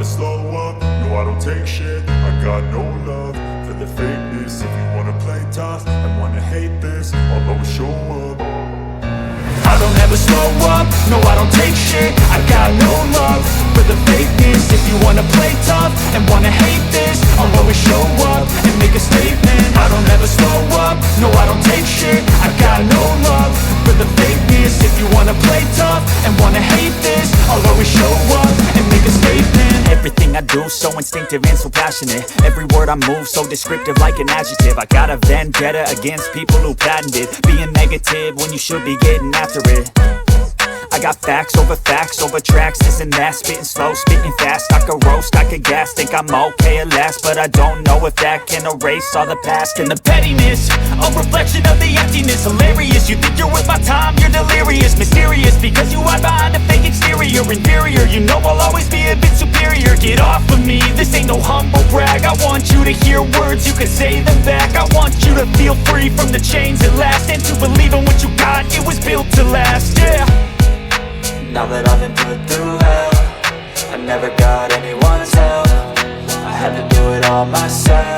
never slow up, no I don't take shit. I got no love for the fakeness. If you wanna play tough and wanna hate this, I'll always show up. I don't ever slow up, no I don't take shit. I got no love for the fakeness. If you wanna play tough and wanna hate this, I'll always show up and make a statement. I don't ever slow up, no I don't take shit. I got no love for the fakeness. If you wanna play tough and wanna hate this, I'll always show up and make a statement. Everything I do so instinctive and so passionate. Every word I move so descriptive like an adjective. I got a vendetta against people who patented being negative when you should be getting after it. I got facts over tracks, this and that. Spitting slow, spitting fast. I could roast, I could gas. Think I'm okay at last, but I don't know if that can erase all the past. And the pettiness, a reflection of the emptiness. Hilarious, you think you're worth my time, you're delirious. Mysterious, because you hide behind a fake exterior. Inferior, you know I'll always be a bit superior. Get off of me, this ain't no humble brag. I want you to hear words, you can say them back. I want you to feel free from the chains at last, and to believe in what you got, it was built to last, yeah. Now that I've been put through hell, I never got anyone's help. I had to do it all myself.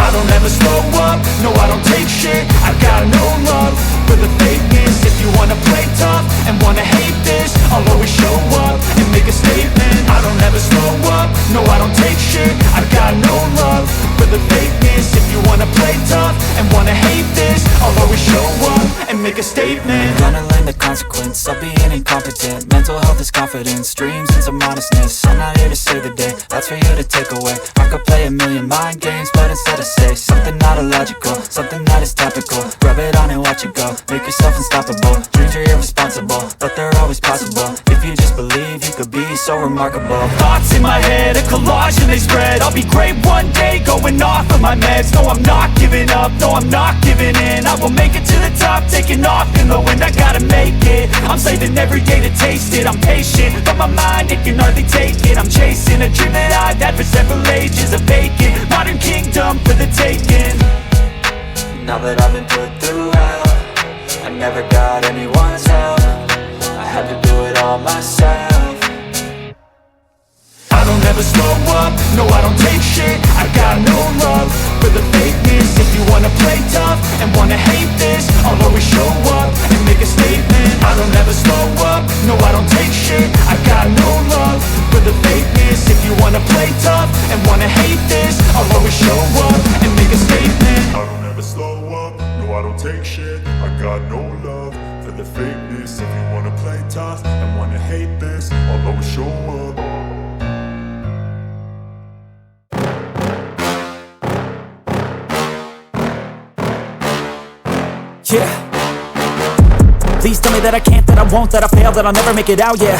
I don't ever slow up, no I don't take shit. I got no love for the fakeness. If you wanna play tough and wanna hate this, I'll always show up and make a statement. I don't ever slow up, no I don't take shit. I got no love for the fakeness. If you wanna play tough and wanna hate this, I'll always show up and make a statement. Gonna learn the consequence of being incompetent. Mental health is confidence, dreams and some modestness. I'm not here to save the day, that's for you to take away. I could play a million mind games, but instead I say something not illogical, something that is topical. Rub it on and watch it go, make yourself unstoppable. Dreams are irresponsible, but they're always possible. If you just believe, you could be so remarkable. Thoughts in my head, a collage and they spread. I'll be great one day, going off of my meds. No, I'm not giving up, no, I'm not giving in. I will make it to the top, taking off in the wind. I gotta make it, I'm saving every day to taste it. I'm patient, but my mind, it can hardly take it. I'm chasing a dream that I've had for several ages. A vacant, modern kingdom for the taking. Now that I've been put through hell, I never got anyone's help. I had to do it all myself. I don't ever slow up, no I don't take shit. I got no love for the fakeness. If you wanna play tough and wanna hate this, I'll always show up and make a statement. I don't ever slow up, no I don't take shit. I got no love for the fakeness. If you wanna play tough and wanna hate this, I'll always show up and make a statement. I don't ever slow up, no I don't take shit. I got no love for the fakeness. If you wanna play tough and wanna hate this, I'll always show up. Yeah. Please tell me that I can't, that I won't, that I fail, that I'll never make it out, yeah.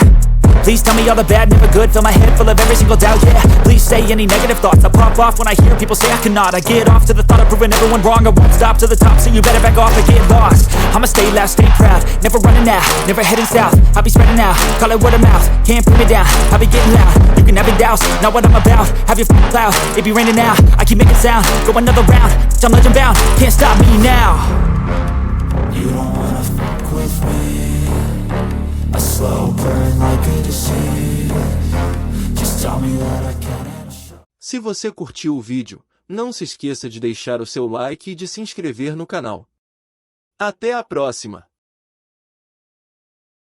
Please tell me all the bad, never good, fill my head full of every single doubt, yeah. Please say any negative thoughts, I pop off when I hear people say I cannot. I get off to the thought of proving everyone wrong. I won't stop to the top, so you better back off and get lost. I'ma stay loud, stay proud, never running out, never heading south. I'll be spreading out, call it word of mouth, can't put me down, I'll be getting loud. You can have your doubts, not what I'm about, have your f***ing cloud, it be raining now. I keep making sound, go another round, I'm legend bound, can't stop me now. You don't wanna fuck with me, a slow burn like a disease. Just tell me that I can handle. Se você curtiu o vídeo, não se esqueça de deixar o seu like e de se inscrever no canal. Até a próxima!